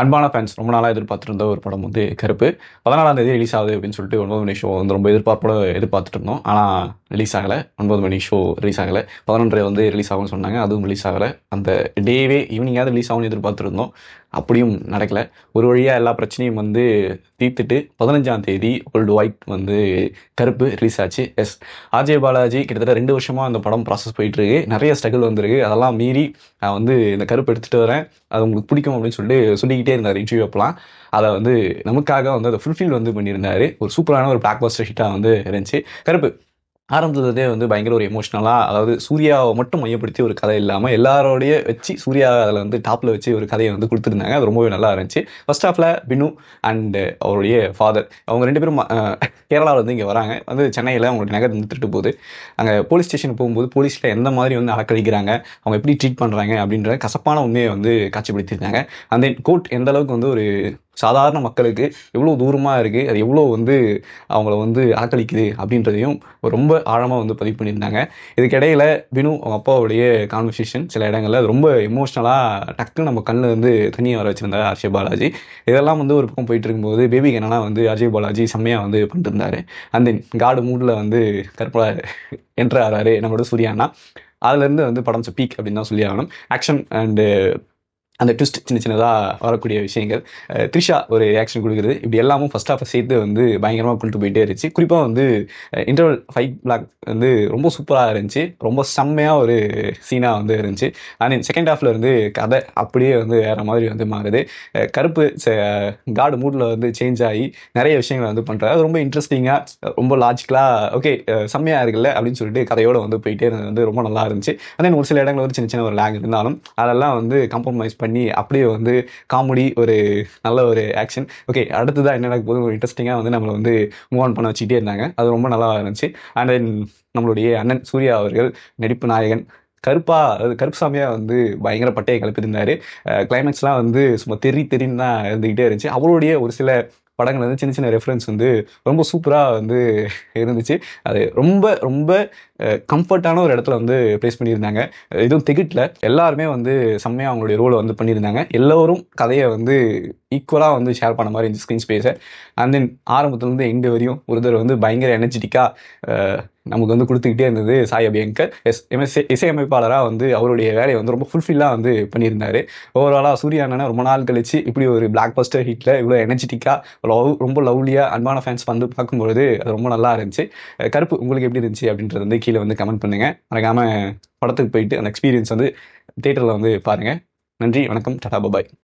அன்பான ஃபேன்ஸ் ரொம்ப நாளாக எதிர்பார்த்துருந்த ஒரு படம் வந்து கருப்பு 14ஆம் தேதி ரிலீஸ் ஆகுது அப்படின்னு சொல்லிட்டு 9 மணி ஷோ வந்து ரொம்ப எதிர்பார்ப்போட எதிர்பார்த்துட்டு இருந்தோம். ஆனால் ரிலீஸ் ஆகலை. 9 மணி ஷோ ரிலீஸ் ஆகலை. 11:30 வந்து ரிலீஸ் ஆகும்னு சொன்னாங்க. அதுவும் ரிலீஸ் ஆகலை. அந்த டேவே ஈவினிங்காவது ரிலீஸ் ஆகும்னு எதிர்பார்த்துருந்தோம். அப்படியும் நடக்கலை. ஒரு வழியாக எல்லா பிரச்சனையும் வந்து தீர்த்துட்டு 15ஆம் தேதி வேர்ல்டு வைட் வந்து கருப்பு ரிலீஸ் ஆச்சு. ஆர்ஜே பாலாஜி கிட்டத்தட்ட 2 வருஷமாக அந்த படம் ப்ராசஸ் போயிட்டுருக்கு. நிறைய ஸ்ட்ரகிள் வந்திருக்கு. அதெல்லாம் மீறி நான் வந்து இந்த கருப்பு எடுத்துகிட்டு வரேன், அது உங்களுக்கு பிடிக்கும் அப்படின்னு சொல்லிக்கிட்டே இருந்தார் இன்டர்வியூ அப்பெல்லாம். அதை வந்து நமக்காக வந்து அதை ஃபுல்ஃபில் வந்து பண்ணியிருந்தாரு. ஒரு சூப்பரான ஒரு பிளாக் பஸ்டர் ஹிட்டாக வந்து இருந்துச்சு கருப்பு. ஆரம்பத்துலேருந்தே வந்து பயங்கர ஒரு எமோஷ்னலாக, அதாவது சூர்யாவை மட்டும் மையப்படுத்தி ஒரு கதை இல்லாமல் எல்லாரோடைய வச்சு சூர்யா அதில் வந்து டாப்பில் வச்சு ஒரு கதையை வந்து கொடுத்துருந்தாங்க. அது ரொம்பவே நல்லா இருந்துச்சு. ஃபர்ஸ்ட் ஹாஃபில் பினு அண்ட் அவருடைய ஃபாதர் அவங்க 2 பேரும் கேரளாவில் வந்து இங்கே வராங்க. வந்து சென்னையில் அவங்களுடைய நகர் வந்து திருட்டு போகுது. அங்கே போலீஸ் ஸ்டேஷனுக்கு போகும்போது போலீஸில் எந்த மாதிரி வந்து அலக்கழிக்கிறாங்க, அவங்க எப்படி ட்ரீட் பண்ணுறாங்க அப்படின்ற கசப்பான உண்மையை வந்து காட்சிப்படுத்தியிருக்காங்க. அந்த கோர்ட் எந்த அளவுக்கு வந்து ஒரு சாதாரண மக்களுக்கு எவ்வளோ தூரமாக இருக்குது, அது எவ்வளோ வந்து அவங்கள வந்து அலக்களிக்குது அப்படின்றதையும் ரொம்ப ஆழமாக வந்து பதிவு பண்ணியிருந்தாங்க. இதுக்கிடையில் பினு அவங்க அப்பாவுடைய கான்வர்சேஷன் சில இடங்களில் அது ரொம்ப எமோஷ்னலாக டக்குன்னு நம்ம கண்ணில் வந்து தண்ணியை வர வச்சுருந்தாரு ஆர்ஜே பாலாஜி. இதெல்லாம் வந்து ஒரு பக்கம் போயிட்டு இருக்கும்போது பேபிக்கு என்னன்னா வந்து ஆர்ஜே பாலாஜி செம்மையாக வந்து பண்ணிட்டு இருந்தார். அந்த காடு மூடில் வந்து கற்பனை என்ட்ரு ஆகிறாரு நம்மளோட சூர்யானா. அதுலேருந்து வந்து படம் பீக் அப்படின்னு தான் சொல்லி ஆகணும். ஆக்ஷன் அண்டு அந்த ட்விஸ்ட் சின்னதாக வரக்கூடிய விஷயங்கள், த்ரிஷா ஒரு ரியாக்ஷன் கொடுக்குறது, இப்படி எல்லாமும் ஃபர்ஸ்ட் ஹாஃபை சேர்த்து வந்து பயங்கரமாக கொண்டு போயிட்டே இருந்துச்சு. குறிப்பாக வந்து இன்டர்வல் ஃபைட் பிளாக் வந்து ரொம்ப சூப்பராக இருந்துச்சு. ரொம்ப செம்மையாக ஒரு சீனாக வந்து இருந்துச்சு. அண்ட் செகண்ட் ஹாஃபில் இருந்து கதை அப்படியே வந்து வேறு மாதிரி வந்து மாறுது. கருப்பு காடு மூடில் வந்து சேஞ்ச் ஆகி நிறைய விஷயங்களை வந்து பண்ணுறாரு. அது ரொம்ப இன்ட்ரெஸ்டிங்காக, ரொம்ப லாஜிக்கலாக ஓகே செம்மையாக இருக்குல்ல அப்படின்னு சொல்லிட்டு கதையோடு வந்து போயிட்டே இருந்தது வந்து ரொம்ப நல்லா இருந்துச்சு. அண்ட் ஒரு சில இடங்கள் வந்து சின்ன ஒரு லேக் இருந்தாலும் அதெல்லாம் வந்து காம்ப்ரமைஸ் பண்ணி அப்படியே வந்து காமெடி, ஒரு நல்ல ஒரு ஆக்ஷன். ஓகே அடுத்ததான் என்ன நடக்க போது ஒரு இன்ட்ரெஸ்டிங்காக வந்து நம்மளை வந்து மூவ் ஆன் பண்ண வச்சுக்கிட்டே இருந்தாங்க. அது ரொம்ப நல்லா இருந்துச்சு. அண்ட் தென் நம்மளுடைய அண்ணன் சூர்யா அவர்கள் நடிப்பு நாயகன் அதாவது கருப்புசாமியாக வந்து பயங்கர பட்டையை கிளப்பியிருந்தார். கிளைமேக்ஸ்லாம் வந்து சும்மா தெரின்னு தான் இருந்துக்கிட்டே இருந்துச்சு. அவருடைய ஒரு சில படங்கள் வந்து சின்ன ரெஃபரன்ஸ் வந்து ரொம்ப சூப்பராக வந்து இருந்துச்சு. அது ரொம்ப ரொம்ப கம்ஃபர்ட்டான ஒரு இடத்துல வந்து ப்ளேஸ் பண்ணியிருந்தாங்க. எதுவும் திகிட்டில் எல்லாருமே வந்து செம்மையாக அவங்களுடைய ரோலை வந்து பண்ணியிருந்தாங்க. எல்லோரும் கதையை வந்து ஈக்குவலாக வந்து ஷேர் பண்ண மாதிரி இருந்துச்சு ஸ்க்ரீன் ஸ்பேஸை. அண்ட் தென் ஆரம்பத்துலேருந்து எண்டு வரையும் ஒருத்தர் வந்து பயங்கர எனர்ஜெட்டிக்காக நமக்கு வந்து கொடுத்துக்கிட்டே இருந்தது சாய் அபியங்கர். இசையமைப்பாளராக வந்து அவருடைய வேலையை வந்து ரொம்ப ஃபுல்ஃபில்லாக வந்து பண்ணியிருந்தார். ஓவராலாக சூர்யா அண்ணனை ரொம்ப நாள் கழிச்சு இப்படி ஒரு பிளாக் பஸ்டர் ஹிட்டில் இவ்வளோ எனர்ஜெட்டிக்காக ரொம்ப லவ்லியாக அன்பான ஃபேன்ஸ் வந்து பார்க்கும்பொழுது அது ரொம்ப நல்லா இருந்துச்சு. கருப்பு உங்களுக்கு எப்படி இருந்துச்சு அப்படின்றது வந்து கீழே வந்து கமெண்ட் பண்ணுங்கள். மறக்காமல் படத்துக்கு போயிட்டு அந்த எக்ஸ்பீரியன்ஸ் வந்து தியேட்டரில் வந்து பாருங்கள். நன்றி, வணக்கம், டாடா, பாய்.